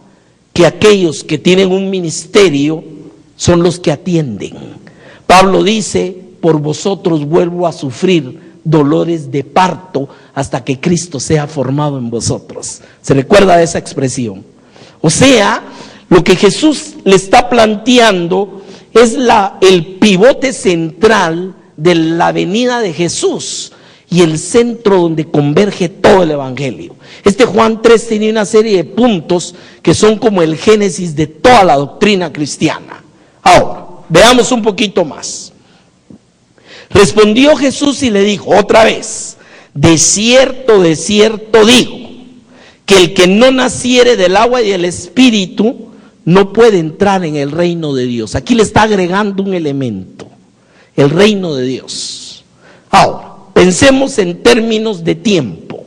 que aquellos que tienen un ministerio son los que atienden. Pablo dice, por vosotros vuelvo a sufrir dolores de parto hasta que Cristo sea formado en vosotros. ¿Se recuerda de esa expresión? O sea, lo que Jesús le está planteando es el pivote central de la venida de Jesús y el centro donde converge todo el evangelio. Juan 3 tiene una serie de puntos que son como el génesis de toda la doctrina cristiana. Ahora, veamos un poquito más. Respondió Jesús y le dijo otra vez: de cierto digo, que el que no naciere del agua y del espíritu no puede entrar en el reino de Dios. Aquí le está agregando un elemento, el reino de Dios. Ahora, pensemos en términos de tiempo.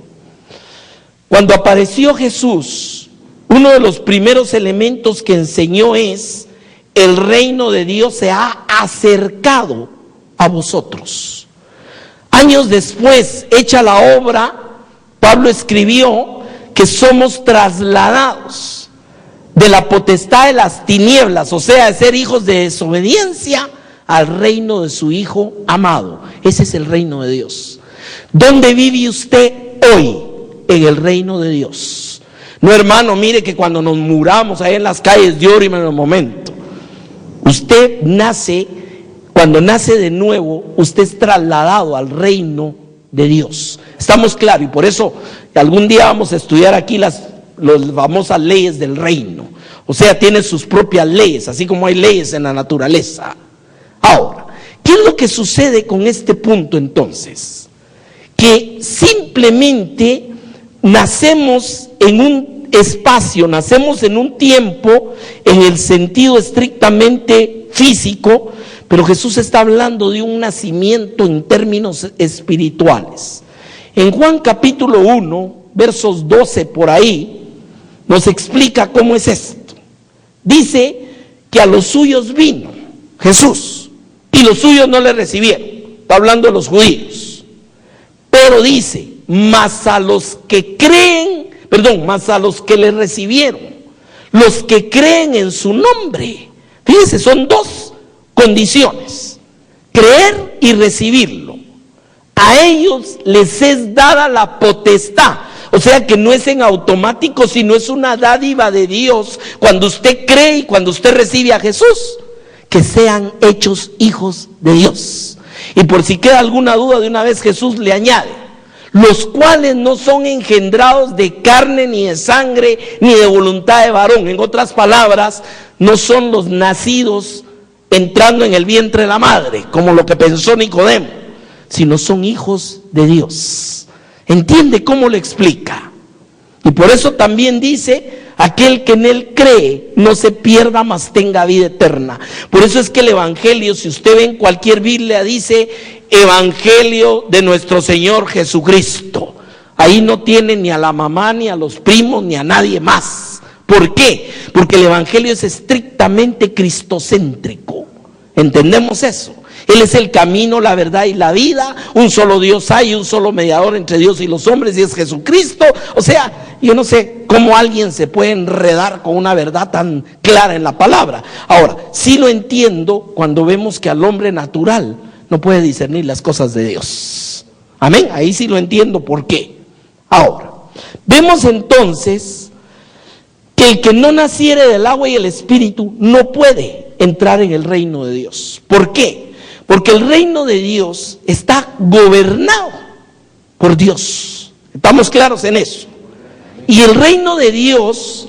Cuando apareció Jesús, uno de los primeros elementos que enseñó es: el reino de Dios se ha acercado a vosotros. Años después, hecha la obra, Pablo escribió que somos trasladados de la potestad de las tinieblas, o sea, de ser hijos de desobediencia, al reino de su Hijo amado. Ese es el reino de Dios. ¿Dónde vive usted hoy? En el reino de Dios. No, hermano, mire que cuando nos muramos ahí en las calles de Orima en el momento, usted nace, cuando nace de nuevo, usted es trasladado al reino de Dios. Estamos claros, y por eso algún día vamos a estudiar aquí las famosas leyes del reino. O sea, tiene sus propias leyes, así como hay leyes en la naturaleza. Ahora, ¿qué es lo que sucede con este punto entonces? Que simplemente nacemos en un espacio, nacemos en un tiempo, en el sentido estrictamente físico, pero Jesús está hablando de un nacimiento en términos espirituales. En Juan capítulo 1, versos 12 por ahí, nos explica cómo es esto. Dice que a los suyos vino Jesús, y los suyos no le recibieron. Está hablando de los judíos. Pero dice, mas a los que le recibieron, los que creen en su nombre. Fíjense, son dos condiciones: creer y recibirlo. A ellos les es dada la potestad. O sea que no es en automático, sino es una dádiva de Dios cuando usted cree y cuando usted recibe a Jesús, que sean hechos hijos de Dios. Y por si queda alguna duda, de una vez Jesús le añade: los cuales no son engendrados de carne, ni de sangre, ni de voluntad de varón. En otras palabras, no son los nacidos entrando en el vientre de la madre, como lo que pensó Nicodemo, sino son hijos de Dios. ¿Entiende cómo lo explica? Y por eso también dice: aquel que en él cree no se pierda, mas tenga vida eterna. Por eso es que el evangelio, si usted ve en cualquier Biblia, dice evangelio de nuestro Señor Jesucristo. Ahí no tiene ni a la mamá, ni a los primos, ni a nadie más. ¿Por qué? Porque el evangelio es estrictamente cristocéntrico. ¿Entendemos eso? Él es el camino, la verdad y la vida. Un solo Dios hay, un solo mediador entre Dios y los hombres, y es Jesucristo. O sea, yo no sé cómo alguien se puede enredar con una verdad tan clara en la palabra. Ahora, sí lo entiendo cuando vemos que al hombre natural no puede discernir las cosas de Dios. Amén, ahí sí lo entiendo por qué. Ahora, vemos entonces que el que no naciere del agua y el espíritu no puede entrar en el reino de Dios. ¿Por qué? Porque el reino de Dios está gobernado por Dios. ¿Estamos claros en eso? Y el reino de Dios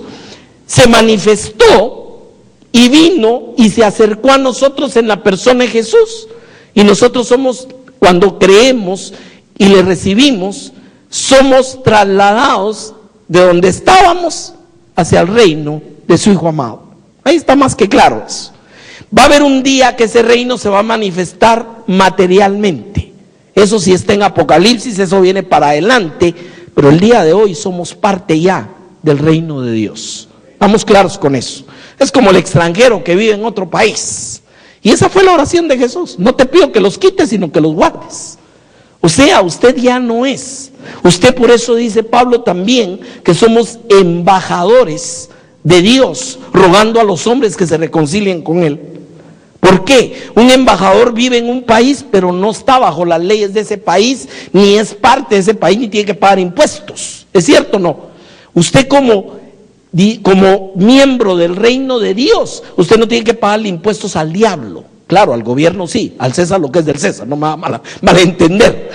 se manifestó y vino y se acercó a nosotros en la persona de Jesús. Y nosotros somos, cuando creemos y le recibimos, somos trasladados de donde estábamos hacia el reino de su Hijo amado. Ahí está más que claro eso. Va a haber un día que ese reino se va a manifestar materialmente. Eso sí está en Apocalipsis, eso viene para adelante, pero el día de hoy somos parte ya del reino de Dios. Estamos claros con eso. Es como el extranjero que vive en otro país. Y esa fue la oración de Jesús. No te pido que los quites, sino que los guardes. O sea, usted ya no es. Usted, por eso dice Pablo también que somos embajadores de Dios, rogando a los hombres que se reconcilien con Él. ¿Por qué? Un embajador vive en un país, pero no está bajo las leyes de ese país, ni es parte de ese país, ni tiene que pagar impuestos. ¿Es cierto o no? Usted como miembro del reino de Dios, usted no tiene que pagarle impuestos al diablo. Claro, al gobierno sí, al César lo que es del César, no me va a malentender.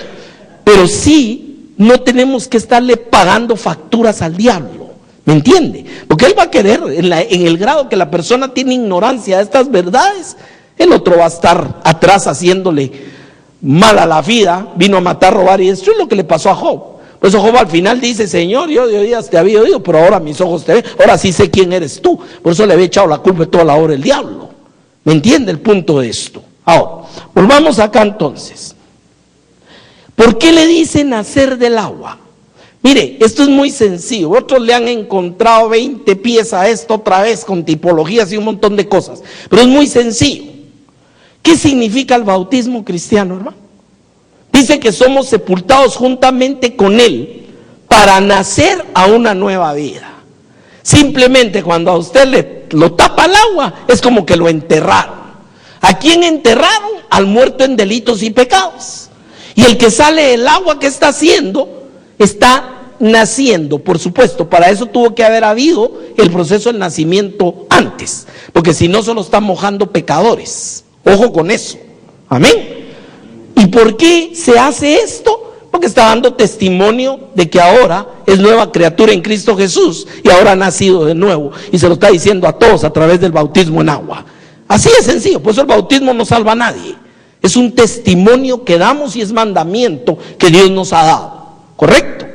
Pero sí, no tenemos que estarle pagando facturas al diablo. ¿Me entiende? Porque él va a querer, en el grado que la persona tiene ignorancia de estas verdades, el otro va a estar atrás haciéndole mal a la vida, vino a matar, robar, y esto es lo que le pasó a Job. Por eso Job al final dice: Señor, yo de días te había oído, pero ahora mis ojos te ven, ahora sí sé quién eres tú. Por eso le había echado la culpa de toda la obra del diablo. ¿Me entiende el punto de esto? Ahora, volvamos acá entonces. ¿Por qué le dice nacer del agua? Mire, esto es muy sencillo. Otros le han encontrado 20 pies a esto otra vez con tipologías y un montón de cosas. Pero es muy sencillo. ¿Qué significa el bautismo cristiano, hermano? Dice que somos sepultados juntamente con Él para nacer a una nueva vida. Simplemente cuando a usted lo tapa el agua, es como que lo enterraron. ¿A quién enterraron? Al muerto en delitos y pecados. Y el que sale del agua, ¿qué está haciendo? Está naciendo, por supuesto. Para eso tuvo que haber habido el proceso del nacimiento antes, porque si no solo está mojando pecadores. Ojo con eso. Amén. ¿Y por qué se hace esto? Porque está dando testimonio de que ahora es nueva criatura en Cristo Jesús y ahora ha nacido de nuevo, y se lo está diciendo a todos a través del bautismo en agua. Así de sencillo. Por eso el bautismo no salva a nadie. Es un testimonio que damos y es mandamiento que Dios nos ha dado. ¿Correcto?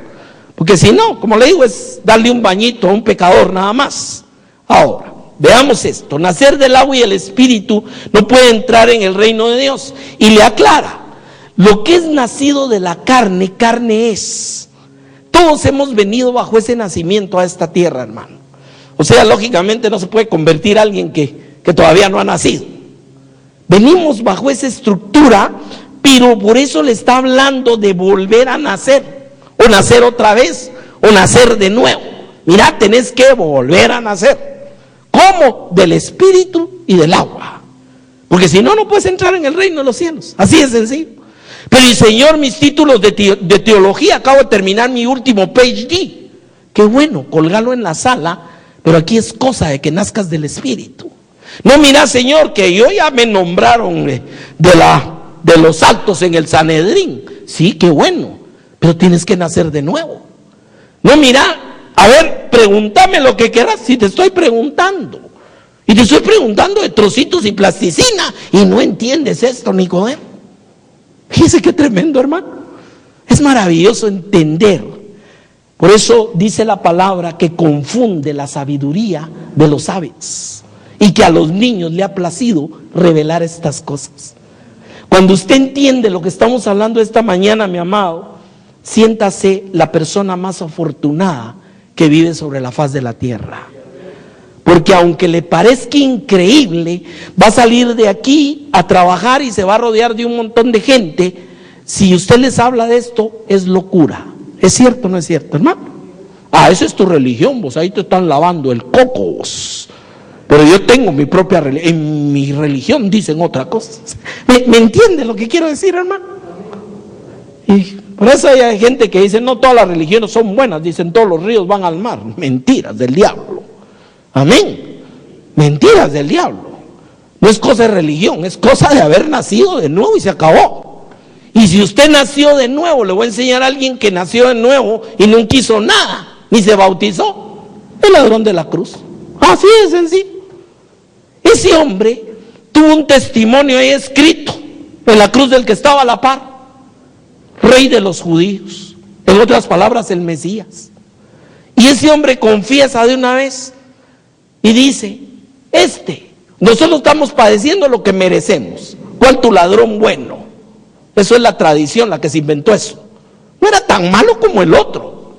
Porque si no, como le digo, es darle un bañito a un pecador nada más. Ahora, veamos esto. Nacer del agua y el espíritu no puede entrar en el reino de Dios. Y le aclara: lo que es nacido de la carne, carne es. Todos hemos venido bajo ese nacimiento a esta tierra, hermano. O sea, lógicamente no se puede convertir a alguien que todavía no ha nacido. Venimos bajo esa estructura, pero por eso le está hablando de volver a nacer. O nacer otra vez, o nacer de nuevo. Mira, tenés que volver a nacer. ¿Cómo? Del espíritu y del agua. Porque si no, no puedes entrar en el reino de los cielos. Así de sencillo. Pero y Señor, mis títulos de teología, acabo de terminar mi último PhD. Qué bueno, colgalo en la sala, pero aquí es cosa de que nazcas del espíritu. No, mira, Señor, que yo ya me nombraron de los altos en el Sanedrín. Sí, qué bueno, pero tienes que nacer de nuevo. No, mira, a ver, pregúntame lo que quieras, si te estoy preguntando. Y te estoy preguntando de trocitos y plasticina, y no entiendes esto, Nicodemo. Fíjese qué tremendo, hermano. Es maravilloso entender. Por eso dice la palabra que confunde la sabiduría de los sabios, y que a los niños le ha placido revelar estas cosas. Cuando usted entiende lo que estamos hablando esta mañana, mi amado, siéntase la persona más afortunada que vive sobre la faz de la tierra. Porque aunque le parezca increíble, va a salir de aquí a trabajar y se va a rodear de un montón de gente. Si usted les habla de esto, es locura. ¿Es cierto o no es cierto, hermano? Ah, esa es tu religión, vos ahí te están lavando el coco, vos. Pero yo tengo mi propia religión. En mi religión dicen otra cosa. ¿Me entiende lo que quiero decir, hermano? Y por eso hay gente que dice: no todas las religiones son buenas, dicen todos los ríos van al mar. Mentiras del diablo. Amén. Mentiras del diablo. No es cosa de religión, es cosa de haber nacido de nuevo y se acabó. Y si usted nació de nuevo, le voy a enseñar a alguien que nació de nuevo y no quiso nada, ni se bautizó: el ladrón de la cruz. Así de sencillo. Ese hombre tuvo un testimonio ahí escrito en la cruz del que estaba a la par: Rey de los judíos. En otras palabras, el Mesías. Y ese hombre confiesa de una vez y dice: nosotros estamos padeciendo lo que merecemos. ¿Cuál tu ladrón bueno? Eso es la tradición, la que se inventó eso. No era tan malo como el otro.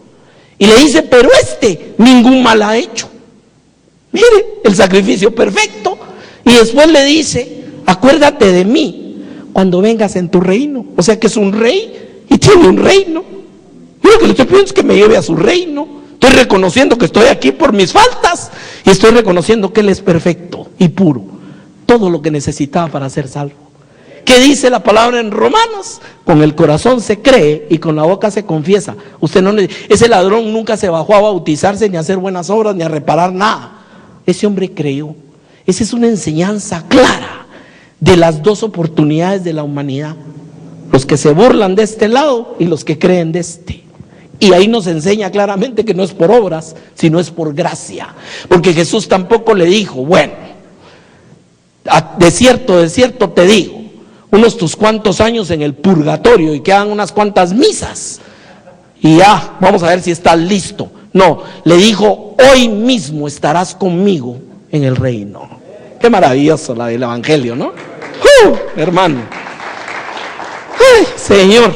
Y le dice, pero ningún mal ha hecho. Mire, el sacrificio perfecto. Y después le dice, acuérdate de mí cuando vengas en tu reino. O sea que es un rey y tiene un reino. Yo lo que le estoy pidiendo es que me lleve a su reino. Estoy reconociendo que estoy aquí por mis faltas y estoy reconociendo que Él es perfecto y puro. Todo lo que necesitaba para ser salvo. ¿Qué dice la palabra en Romanos? Con el corazón se cree y con la boca se confiesa. Ese ladrón nunca se bajó a bautizarse, ni a hacer buenas obras, ni a reparar nada. Ese hombre creyó. Esa es una enseñanza clara de las dos oportunidades de la humanidad. Los que se burlan de este lado y los que creen de este. Y ahí nos enseña claramente que no es por obras, sino es por gracia. Porque Jesús tampoco le dijo, bueno, de cierto te digo, unos tus cuantos años en el purgatorio y quedan unas cuantas misas y ya, vamos a ver si estás listo. No, le dijo, hoy mismo estarás conmigo en el reino. Qué maravilloso la del evangelio, ¿no? Hermano. Ay, Señor.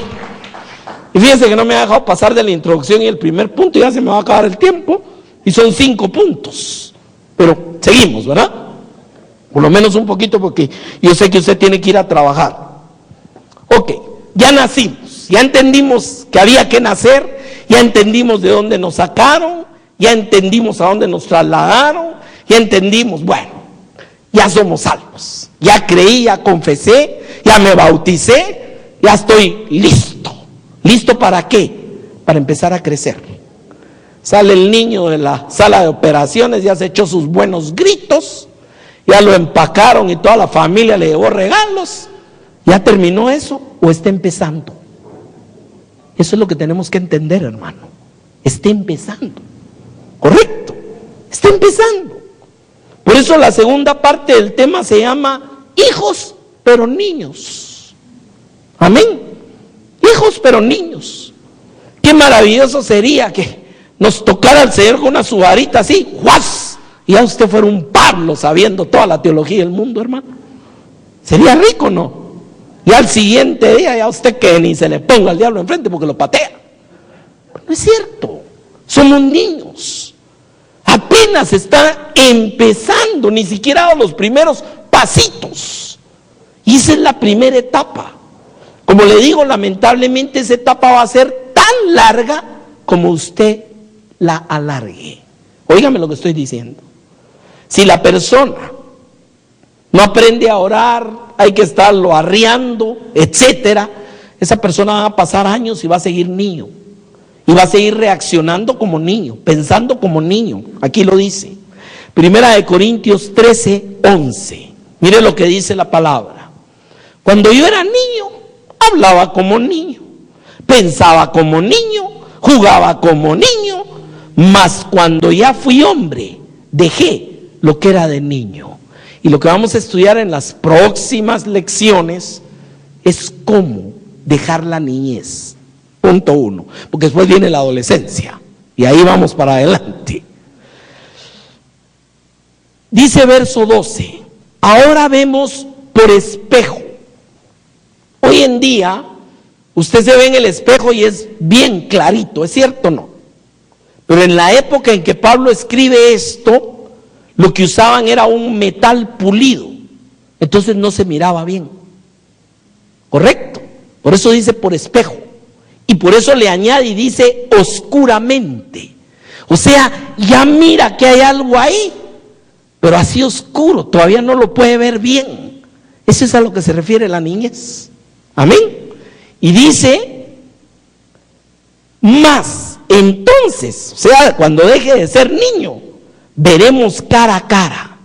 Y fíjense que no me ha dejado pasar de la introducción y el primer punto, ya se me va a acabar el tiempo, y son 5 puntos. Pero seguimos, ¿verdad? Por lo menos un poquito, porque yo sé que usted tiene que ir a trabajar. Ok, ya nacimos, ya entendimos que había que nacer, ya entendimos de dónde nos sacaron, ya entendimos a dónde nos trasladaron, ya entendimos, bueno, ya somos salvos, ya creí, ya confesé, ya me bauticé, ya estoy listo. ¿Listo para qué? Para empezar a crecer. Sale el niño de la sala de operaciones, ya se echó sus buenos gritos, ya lo empacaron y toda la familia le llevó regalos. ¿Ya terminó eso o está empezando? Eso es lo que tenemos que entender, hermano. Está empezando. ¿Correcto? Está empezando. Por eso la segunda parte del tema se llama hijos pero niños. Amén. Hijos pero niños. Qué maravilloso sería que nos tocara el Señor con una su varita así, ¡juas! Y ya usted fuera un Pablo sabiendo toda la teología del mundo, hermano. Sería rico, ¿no? Y al siguiente día ya usted que ni se le ponga al diablo enfrente porque lo patea. No es cierto. Somos niños. Apenas está empezando, ni siquiera ha dado los primeros pasitos. Y esa es la primera etapa. Como le digo, lamentablemente esa etapa va a ser tan larga como usted la alargue. Óigame lo que estoy diciendo. Si la persona no aprende a orar, hay que estarlo arriando, etcétera, esa persona va a pasar años y va a seguir niño. Y va a seguir reaccionando como niño, pensando como niño. Aquí lo dice. 1 Corintios 13:11. Mire lo que dice la palabra. Cuando yo era niño, hablaba como niño, pensaba como niño, jugaba como niño, mas cuando ya fui hombre, dejé lo que era de niño. Y lo que vamos a estudiar en las próximas lecciones es cómo dejar la niñez. Punto 1, porque después viene la adolescencia y ahí vamos para adelante. Dice verso 12, ahora vemos por espejo. Hoy en día, usted se ve en el espejo y es bien clarito, ¿es cierto o no? Pero en la época en que Pablo escribe esto, lo que usaban era un metal pulido, entonces no se miraba bien. ¿Correcto? Por eso dice por espejo. Y por eso le añade y dice oscuramente. O sea, ya mira que hay algo ahí, pero así oscuro, todavía no lo puede ver bien. Eso es a lo que se refiere la niñez. Amén. Y dice, más entonces, o sea, cuando deje de ser niño, veremos cara a cara.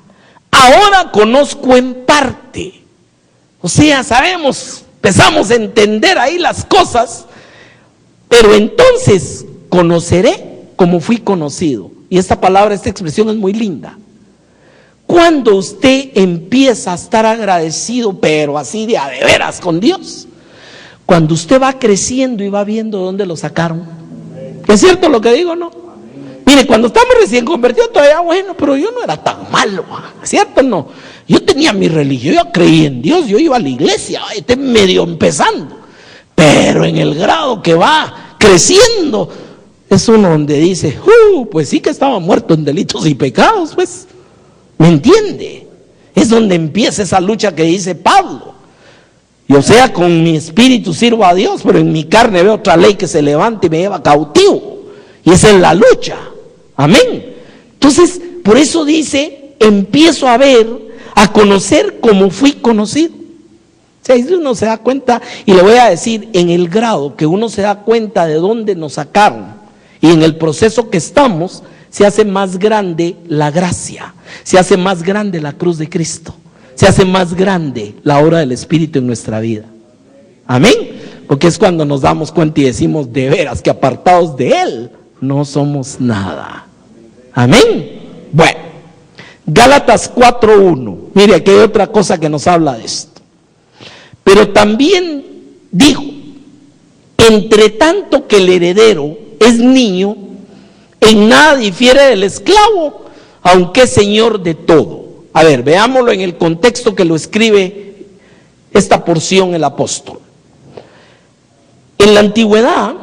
Ahora conozco en parte. O sea, sabemos, empezamos a entender ahí las cosas, pero entonces conoceré como fui conocido. Y esta palabra, esta expresión es muy linda. Cuando usted empieza a estar agradecido, pero así de a de veras con Dios, cuando usted va creciendo y va viendo dónde lo sacaron. ¿Es cierto lo que digo, no? Mire, cuando estamos recién convertidos todavía, bueno, pero yo no era tan malo, ¿es cierto o no? Yo tenía mi religión, yo creí en Dios, yo iba a la iglesia, medio empezando. Pero en el grado que va creciendo, es uno donde dice, pues sí que estaba muerto en delitos y pecados, pues, ¿me entiende? Es donde empieza esa lucha que dice Pablo. Yo sea, con mi espíritu sirvo a Dios, pero en mi carne veo otra ley que se levanta y me lleva cautivo. Y esa es la lucha. Amén. Entonces, por eso dice, empiezo a ver, a conocer como fui conocido. O sea, uno se da cuenta, y le voy a decir, en el grado que uno se da cuenta de dónde nos sacaron, y en el proceso que estamos, se hace más grande la gracia, se hace más grande la cruz de Cristo, se hace más grande la obra del Espíritu en nuestra vida. Amén. Porque es cuando nos damos cuenta y decimos, de veras que apartados de Él no somos nada. Amén. Bueno, Gálatas 4:1. Mire, aquí hay otra cosa que nos habla de esto. Pero también dijo, entre tanto que el heredero es niño, en nada difiere del esclavo, aunque es señor de todo. A ver, veámoslo en el contexto que lo escribe esta porción el apóstol. En la antigüedad,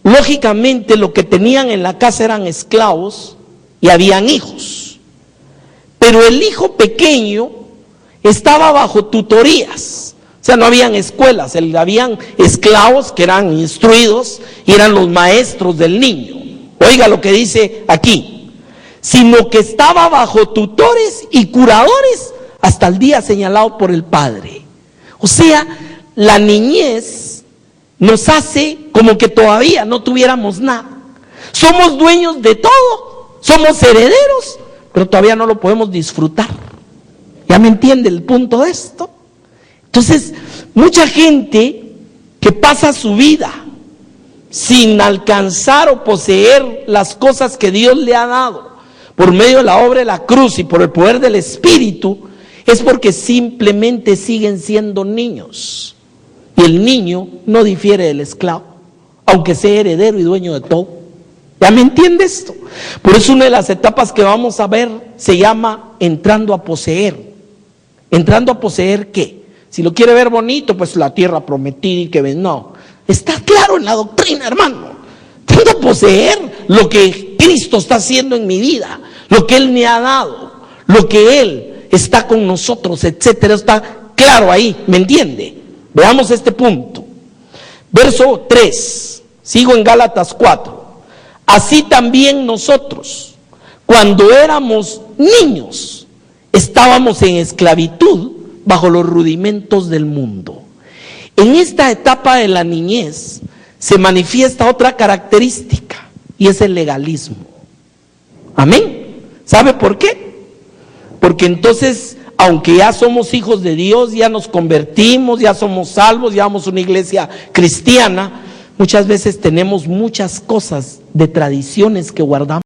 lógicamente lo que tenían en la casa eran esclavos y habían hijos. Pero el hijo pequeño estaba bajo tutorías. O sea, no habían escuelas, habían esclavos que eran instruidos y eran los maestros del niño. Oiga lo que dice aquí, sino que estaba bajo tutores y curadores hasta el día señalado por el padre. O sea, la niñez nos hace como que todavía no tuviéramos nada. Somos dueños de todo, somos herederos, pero todavía no lo podemos disfrutar. ¿Ya me entiende el punto de esto? Entonces, mucha gente que pasa su vida sin alcanzar o poseer las cosas que Dios le ha dado por medio de la obra de la cruz y por el poder del Espíritu, es porque simplemente siguen siendo niños. Y el niño no difiere del esclavo, aunque sea heredero y dueño de todo. ¿Ya me entiende esto? Por eso una de las etapas que vamos a ver se llama entrando a poseer. ¿Entrando a poseer qué? Si lo quiere ver bonito, pues la tierra prometida y que ven, no. Está claro en la doctrina, hermano. Entrando a poseer lo que Cristo está haciendo en mi vida, lo que Él me ha dado, lo que Él está con nosotros, etcétera. Está claro ahí, ¿me entiende? Veamos este punto. Verso 3, sigo en Gálatas 4. Así también nosotros, cuando éramos niños, estábamos en esclavitud bajo los rudimentos del mundo. En esta etapa de la niñez se manifiesta otra característica y es el legalismo. Amén. ¿Sabe por qué? Porque entonces, aunque ya somos hijos de Dios, ya nos convertimos, ya somos salvos, ya vamos a una iglesia cristiana, muchas veces tenemos muchas cosas de tradiciones que guardamos.